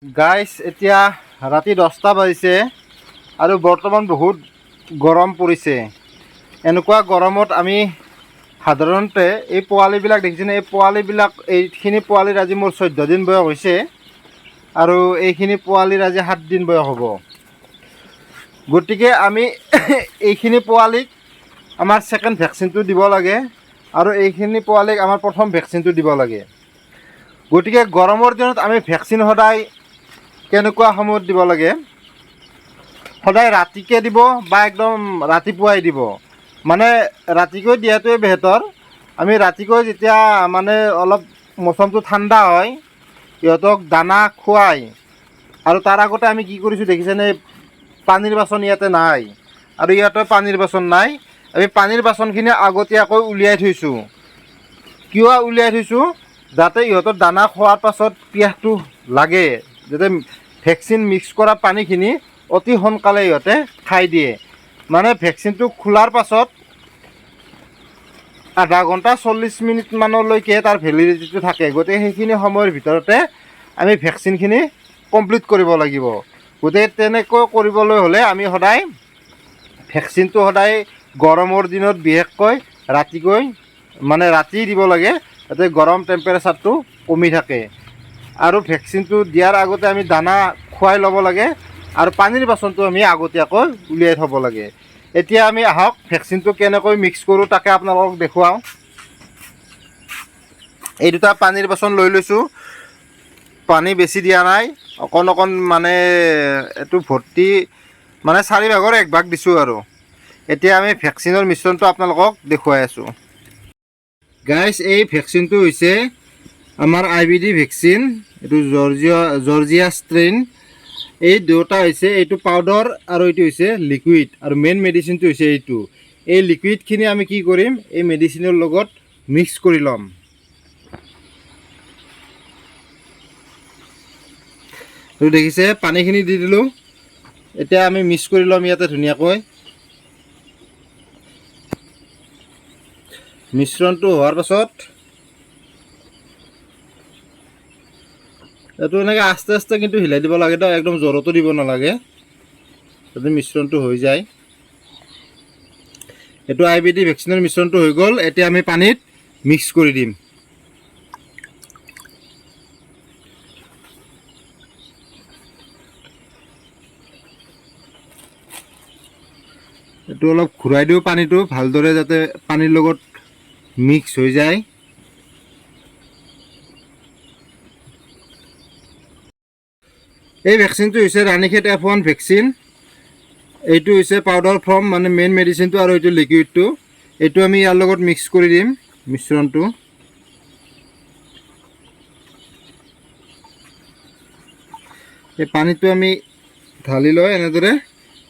গাইছ এতিয়া ৰাতি 10টা বাজিছে আৰু বৰ্তমান বহুত গৰম পৰিছে। এনেকুৱা গৰমত আমি সাধাৰণতে এই পোৱালিবিলাক দেখিছেনে, এই পোৱালিবিলাক এইখিনি পোৱালিৰ আজি মোৰ 14 দিন বয়স হৈছে আৰু এইখিনি পোৱালিৰ আজি 7 দিন বয়স হ'ব। গতিকে আমি এইখিনি পোৱালিক আমাৰ ছেকেণ্ড ভেকচিনটো দিব লাগে আৰু এইখিনি পোৱালিক আমাৰ প্ৰথম ভেকচিনটো দিব লাগে। গতিকে গৰমৰ দিনত আমি ভেকচিন সদায় কেনেকুৱা সময়ত দিব লাগে, সদায় ৰাতিকে দিব বা একদম ৰাতিপুৱাই দিব। মানে ৰাতিকৈ দিয়াটোৱে বেহতৰ। আমি ৰাতিকৈ যেতিয়া মানে অলপ মৌচমটো ঠাণ্ডা হয়, ইহঁতক দানা খুৱাই আৰু তাৰ আগতে আমি কি কৰিছোঁ দেখিছেনে, পানীৰ বাচন ইয়াতে নাই আৰু ইয়াতে পানীৰ বাচন নাই। আমি পানীৰ বাচনখিনি আগতীয়াকৈ উলিয়াই থৈছোঁ। কিয় উলিয়াই থৈছোঁ? যাতে ইহঁতৰ দানা খোৱাৰ পাছত পিয়াহটো লাগে, যাতে ভেকচিন মিক্স কৰা পানীখিনি অতি সোনকালে ইহঁতে খাই দিয়ে। মানে ভেকচিনটো খোলাৰ পাছত আধা ঘণ্টা 40 মিনিটমানলৈকে তাৰ ভেলিডিটিটো থাকে। গতিকে সেইখিনি সময়ৰ ভিতৰতে আমি ভেকচিনখিনি কমপ্লিট কৰিব লাগিব। গতিকে তেনেকৈ কৰিবলৈ হ'লে আমি সদায় ভেকচিনটো সদায় গৰমৰ দিনত বিশেষকৈ ৰাতিকৈ মানে ৰাতি দিব লাগে, যাতে গৰম টেম্পাৰেচাৰটো কমি থাকে। আৰু ভেকচিনটো দিয়াৰ আগতে আমি দানা খুৱাই ল'ব লাগে আৰু পানীৰ বাচনটো আমি আগতীয়াকৈ উলিয়াই থ'ব লাগে। এতিয়া আমি আহক ভেকচিনটো কেনেকৈ মিক্স কৰোঁ তাকে আপোনালোকক দেখুৱাওঁ। এই দুটা পানীৰ বাচন লৈ লৈছোঁ, পানী বেছি দিয়া নাই, অকণ অকণ মানে এইটো ভৰ্তি মানে 4 ভাগৰ 1 ভাগ দিছোঁ আৰু। এতিয়া আমি ভেকচিনৰ মিশ্ৰণটো আপোনালোকক দেখুৱাই আছোঁ। গাইছ, এই ভেকচিনটো হৈছে আমাৰ IBD ভেকচিন। এইটো জৰ্জিয়া ষ্ট্ৰেইন। এই দুটা হৈছে, এইটো পাউডাৰ আৰু এইটো হৈছে লিকুইড, আৰু মেইন মেডিচিনটো হৈছে এইটো। এই লিকুইডখিনি আমি কি কৰিম, এই মেডিচিনৰ লগত মিক্স কৰি ল'ম। এইটো দেখিছে, পানীখিনি দি দিলোঁ। এতিয়া আমি মিক্স কৰি ল'ম ইয়াতে ধুনীয়াকৈ। মিশ্ৰণটো হোৱাৰ পাছত এইটো এনেকৈ আস্তে আস্তে কিন্তু হিলাই দিব লাগে, একদম জোৰতো দিব নালাগে, যাতে মিশ্ৰণটো হৈ যায়। এইটো IBD ভেকচিনৰ মিশ্ৰণটো হৈ গ'ল। এতিয়া আমি পানীত মিক্স কৰি দিম। এইটো অলপ ঘূৰাই দিওঁ পানীটো ভালদৰে, যাতে পানীৰ লগত মিক্স হৈ যায়। এই ভেকচিনটো হৈছে ৰাণীখেত F1 ভেকচিন। এইটো হৈছে পাউডাৰ ফৰ্ম, মানে মেইন মেডিচিনটো, আৰু এইটো লিকুইডটো। এইটো আমি ইয়াৰ লগত মিক্স কৰি দিম মিশ্ৰণটো। এই পানীটো আমি ঢালি লৈ এনেদৰে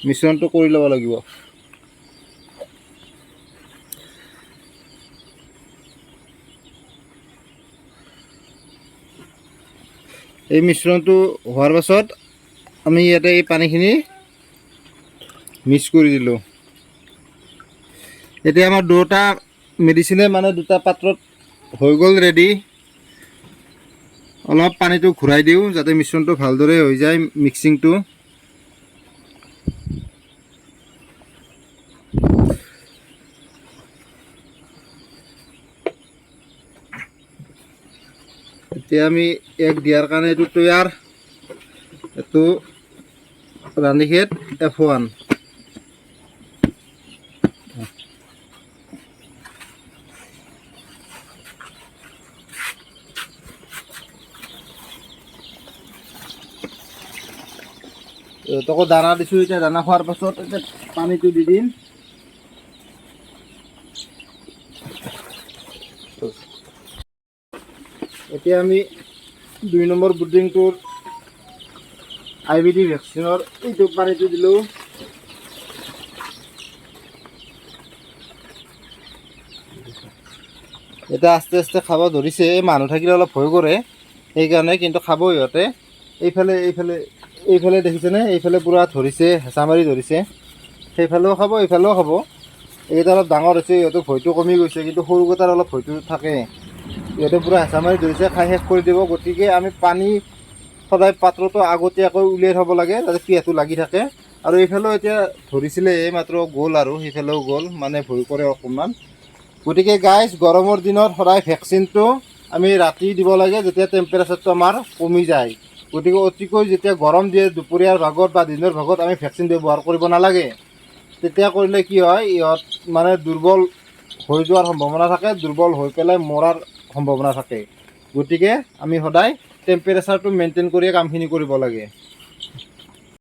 মিশ্ৰণটো কৰি ল'ব লাগিব। এই মিশ্ৰণটো হোৱাৰ পাছত আমি ইয়াতে এই পানীখিনি মিক্স কৰি দিলোঁ। এতিয়া আমাৰ দুটা মেডিচিনে মানে দুটা পাত্ৰত হৈ গ'ল ৰেডি। অলপ পানীটো ঘূৰাই দিওঁ যাতে মিশ্ৰণটো ভালদৰে হৈ যায় মিক্সিংটো। এতিয়া আমি এক দিয়াৰ কাৰণে এইটো তৈয়াৰ। এইটো ৰাণীখেত F1। ইহঁতকো দানা দিছোঁ। এতিয়া দানা খোৱাৰ পাছত এতিয়া পানীটো দি দিম। এতিয়া আমি 2 নম্বৰ ব্ৰুডিংটোৰ IBD ভেকচিনৰ এইটো পানীটো দিলোঁ। এতিয়া আস্তে আস্তে খাব ধৰিছে। মানুহ থাকিলে অলপ ভয় কৰে, সেইকাৰণে, কিন্তু খাব ইহঁতে। এইফালে এইফালে এইফালে দেখিছেনে, এইফালে পূৰা ধৰিছে, হেঁচা মাৰি ধৰিছে। সেইফালেও খাব, এইফালেও খাব। এইকেইটা অলপ ডাঙৰ হৈছে, ইহঁতৰ ভয়টো কমি গৈছে, কিন্তু সৰুকেইটাৰ অলপ ভয়টো থাকে। ইহঁতে পূৰা হেঁচা মাৰি ধৰিছে, খাই শেষ কৰি দিব। গতিকে আমি পানী সদায় পাত্ৰটো আগতীয়াকৈ উলিয়াই থ'ব লাগে যাতে পিয়াহটো লাগি থাকে। আৰু এইফালেও এতিয়া ধৰিছিলে এই মাত্ৰ গ'ল আৰু সেইফালেও গ'ল, মানে ভয় কৰে অকণমান। গতিকে গাইজ গৰমৰ দিনত সদায় ভেকচিনটো আমি ৰাতি দিব লাগে যেতিয়া টেম্পাৰেচাৰটো আমাৰ কমি যায়। গতিকে অতিকৈ যেতিয়া গৰম দিয়ে দুপৰীয়াৰ ভাগত বা দিনৰ ভাগত আমি ভেকচিন ব্যৱহাৰ কৰিব নালাগে। তেতিয়া কৰিলে কি হয়, ইহঁত মানে দুৰ্বল হৈ যোৱাৰ সম্ভাৱনা থাকে, দুৰ্বল হৈ পেলাই মৰাৰ সম্ভাৱনা থাকে। গতিকে আমি সদায় টেম্পাৰেচাৰটো মেইনটেইন কৰিয়ে কামখিনি কৰিব লাগে।